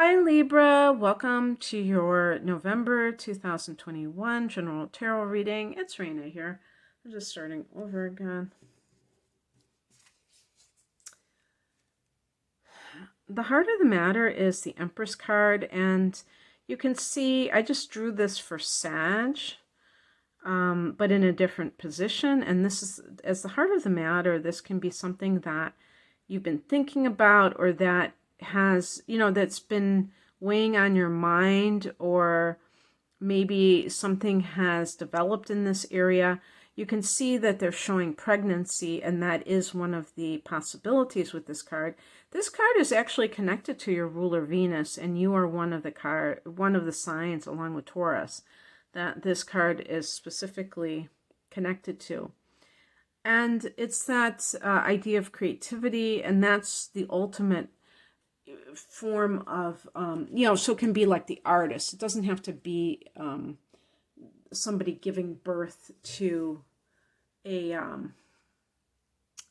Hi Libra, welcome to your November 2021 General Tarot reading. It's Raina here. I'm just starting over again. The heart of the matter is the Empress card, and you can see I just drew this for Sag, but in a different position. And this is, as the heart of the matter, this can be something that you've been thinking about, or that has, that's been weighing on your mind, or maybe something has developed in this area. You can see that they're showing pregnancy, and that is one of the possibilities with this card. This card is actually connected to your ruler Venus, and you are one of the signs, along with Taurus, that this card is specifically connected to. And it's that idea of creativity, and that's the ultimate form of, so it can be like the artist. It doesn't have to be somebody giving birth to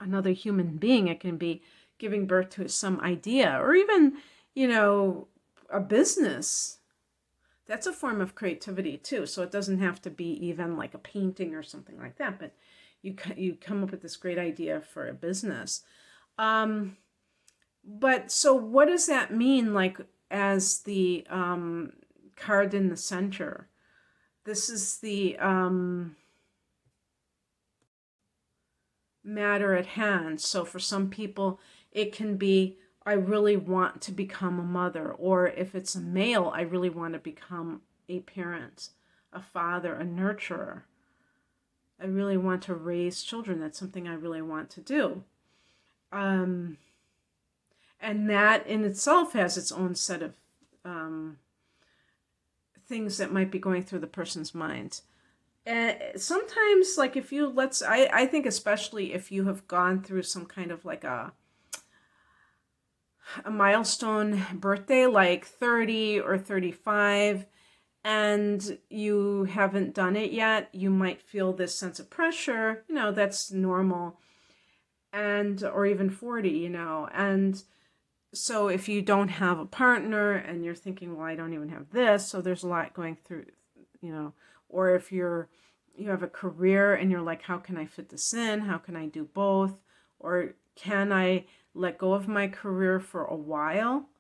another human being. It can be giving birth to some idea, or even, a business. That's a form of creativity too. So it doesn't have to be even like a painting or something like that, but you come up with this great idea for a business. But so what does that mean, like, as the card in the center? This is the matter at hand. So for some people, it can be, I really want to become a mother. Or if it's a male, I really want to become a parent, a father, a nurturer. I really want to raise children. That's something I really want to do. And that in itself has its own set of things that might be going through the person's mind. And sometimes, like, if you, I think especially if you have gone through some kind of like a milestone birthday, like 30 or 35, and you haven't done it yet, you might feel this sense of pressure. That's normal. And, or even 40, and so if you don't have a partner and you're thinking, well, I don't even have this, so there's a lot going through, or if you have a career and you're like, how can I fit this in? How can I do both? Or can I let go of my career for a while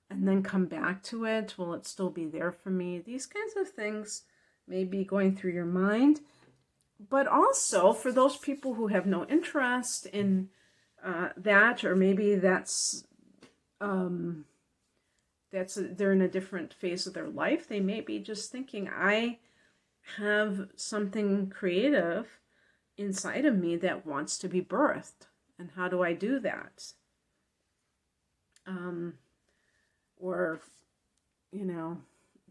and then come back to it? Will it still be there for me? These kinds of things may be going through your mind. But also for those people who have no interest in that, or maybe they're in a different phase of their life. They may be just thinking, I have something creative inside of me that wants to be birthed. And how do I do that? Or,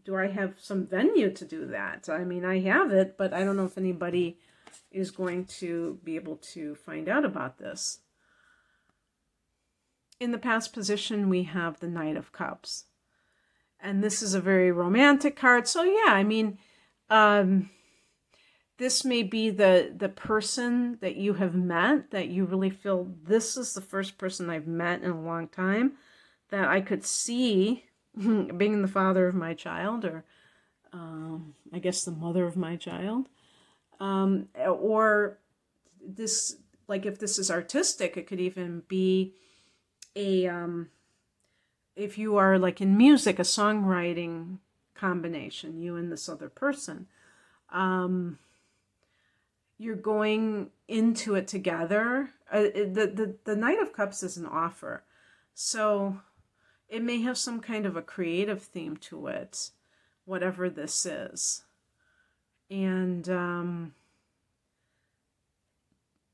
do I have some venue to do that? I mean, I have it, but I don't know if anybody is going to be able to find out about this. In the past position, we have the Knight of Cups. And this is a very romantic card. So yeah, I mean, this may be the person that you have met, that you really feel, this is the first person I've met in a long time that I could see being the father of my child, or I guess the mother of my child. Or this, like, if this is artistic, it could even be if you are like in music, a songwriting combination, you and this other person. You're going into it together. The Knight of Cups is an offer. So it may have some kind of a creative theme to it, whatever this is. And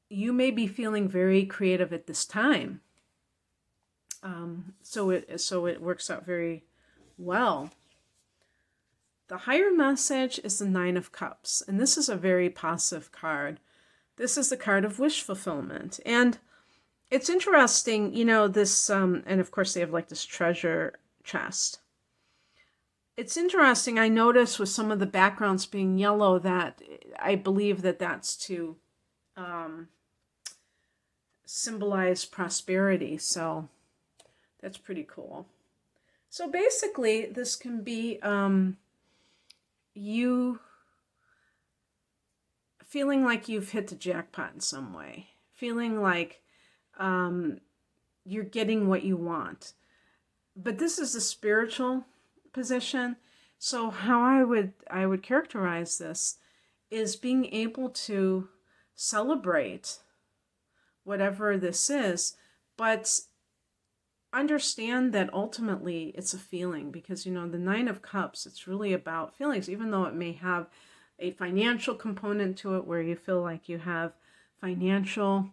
you may be feeling very creative at this time. So it works out very well. The higher message is the Nine of Cups, and this is a very positive card. This is the card of wish fulfillment. And it's interesting, this, and of course they have like this treasure chest. It's interesting, I noticed with some of the backgrounds being yellow that I believe that that's to symbolize prosperity. So that's pretty cool. So basically, this can be you feeling like you've hit the jackpot in some way, feeling like um, you're getting what you want. But this is a spiritual position. So how I would characterize this is being able to celebrate whatever this is, but understand that ultimately it's a feeling, because the Nine of Cups, it's really about feelings, even though it may have a financial component to it where you feel like you have financial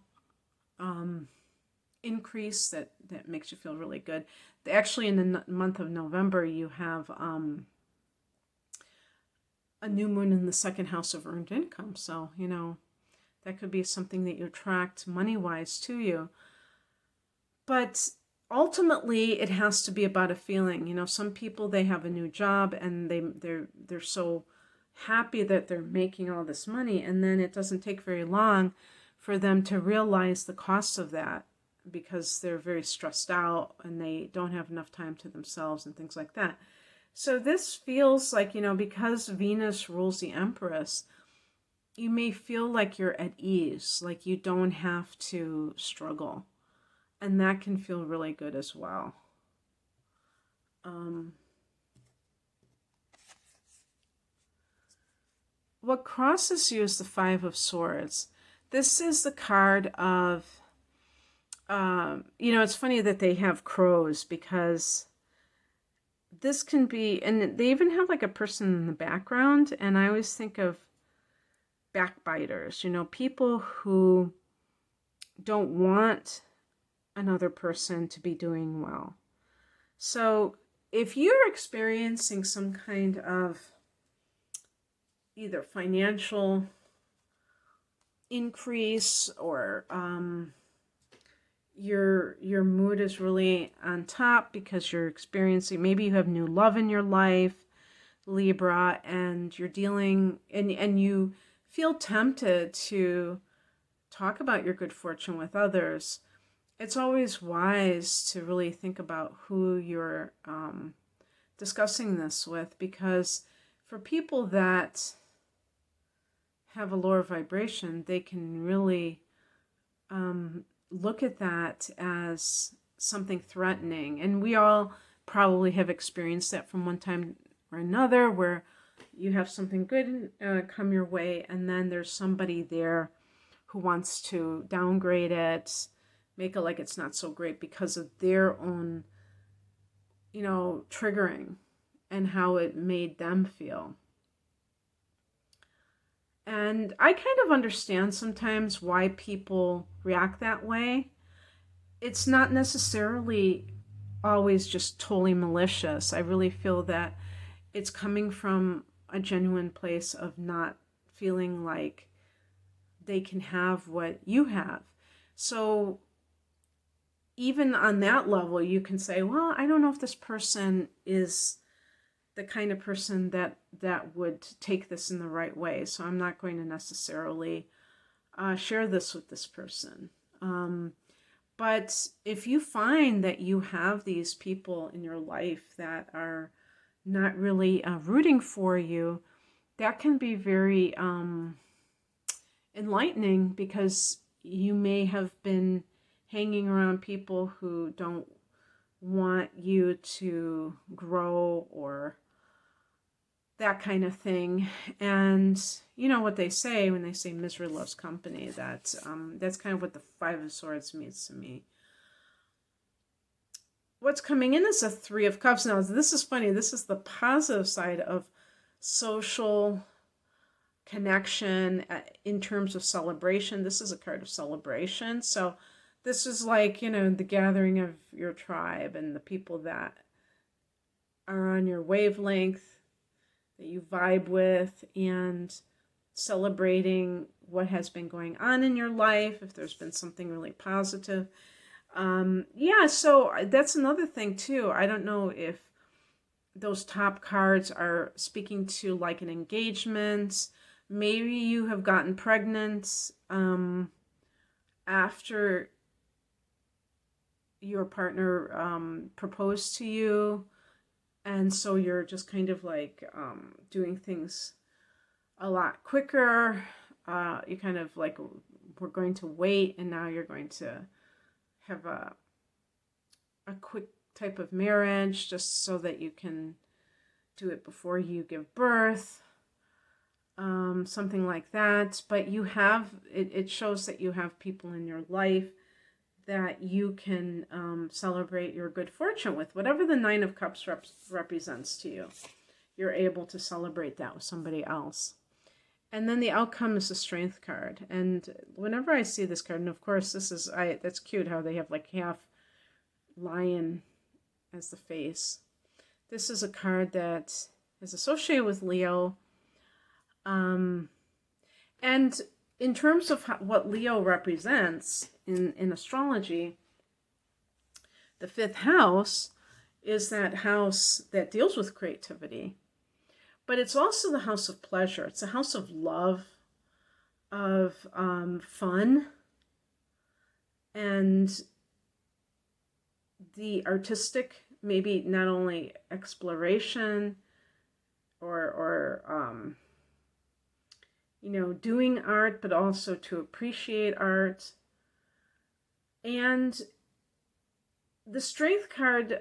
increase that makes you feel really good. Actually, in the month of November, you have a new moon in the second house of earned income. So, that could be something that you attract money-wise to you. But ultimately, it has to be about a feeling. Some people, they have a new job and they're so happy that they're making all this money, and then it doesn't take very long for them to realize the cost of that, because they're very stressed out and they don't have enough time to themselves and things like that. So this feels like, because Venus rules the Empress, you may feel like you're at ease, like you don't have to struggle. And that can feel really good as well. What crosses you is the Five of Swords. This is the card of, it's funny that they have crows, because this can be, and they even have like a person in the background, and I always think of backbiters, people who don't want another person to be doing well. So if you're experiencing some kind of either financial increase, or your mood is really on top because you're experiencing, maybe you have new love in your life, Libra, and you're dealing, and you feel tempted to talk about your good fortune with others, it's always wise to really think about who you're discussing this with, because for people that have a lower vibration, they can really look at that as something threatening. And we all probably have experienced that from one time or another, where you have something good come your way, and then there's somebody there who wants to downgrade it, make it like it's not so great because of their own, triggering and how it made them feel. And I kind of understand sometimes why people react that way. It's not necessarily always just totally malicious. I really feel that it's coming from a genuine place of not feeling like they can have what you have. So even on that level, you can say, well, I don't know if this person is the kind of person that would take this in the right way, so I'm not going to necessarily share this with this person. But if you find that you have these people in your life that are not really rooting for you, that can be very enlightening, because you may have been hanging around people who don't want you to grow, or that kind of thing. And you know what they say when they say misery loves company, that's kind of what the Five of Swords means to me. What's coming in is a Three of Cups. Now, this is funny. This is the positive side of social connection in terms of celebration. This is a card of celebration. So this is like, the gathering of your tribe and the people that are on your wavelength, that you vibe with, and celebrating what has been going on in your life, if there's been something really positive. So that's another thing too. I don't know if those top cards are speaking to like an engagement. Maybe you have gotten pregnant after your partner proposed to you, And so you're just kind of like doing things a lot quicker. You kind of like, we're going to wait, and now you're going to have a quick type of marriage just so that you can do it before you give birth. Something like that. But you have, it shows that you have people in your life that you can celebrate your good fortune with. Whatever the Nine of Cups represents to you, you're able to celebrate that with somebody else. And then the outcome is the Strength card. And whenever I see this card, and of course this is, that's cute how they have like half lion as the face. This is a card that is associated with Leo. And in terms of what Leo represents in astrology, the 5th house is that house that deals with creativity. But it's also the house of pleasure. It's a house of love, of fun, and the artistic, maybe not only exploration or doing art, but also to appreciate art. And the Strength card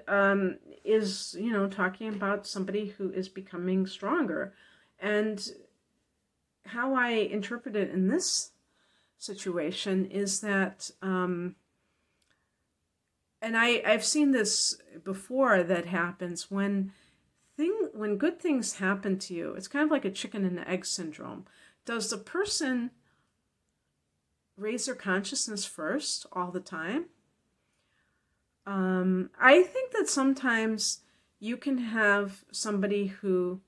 is, talking about somebody who is becoming stronger. And how I interpret it in this situation is that, and I've seen this before, that happens when good things happen to you. It's kind of like a chicken and egg syndrome. Does the person raise their consciousness first all the time? I think that sometimes you can have somebody who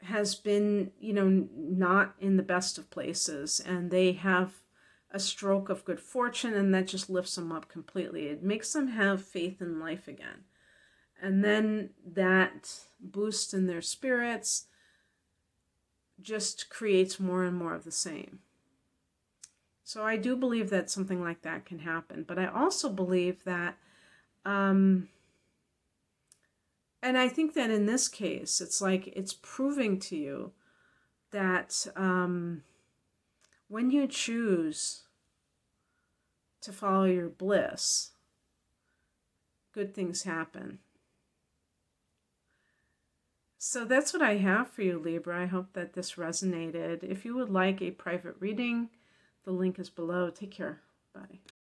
has been, not in the best of places, and they have a stroke of good fortune, and that just lifts them up completely. It makes them have faith in life again. And then that boost in their spirits just creates more and more of the same. So I do believe that something like that can happen. But I also believe that, and I think that in this case, it's like it's proving to you that when you choose to follow your bliss, good things happen. So that's what I have for you, Libra. I hope that this resonated. If you would like a private reading, the link is below. Take care. Bye.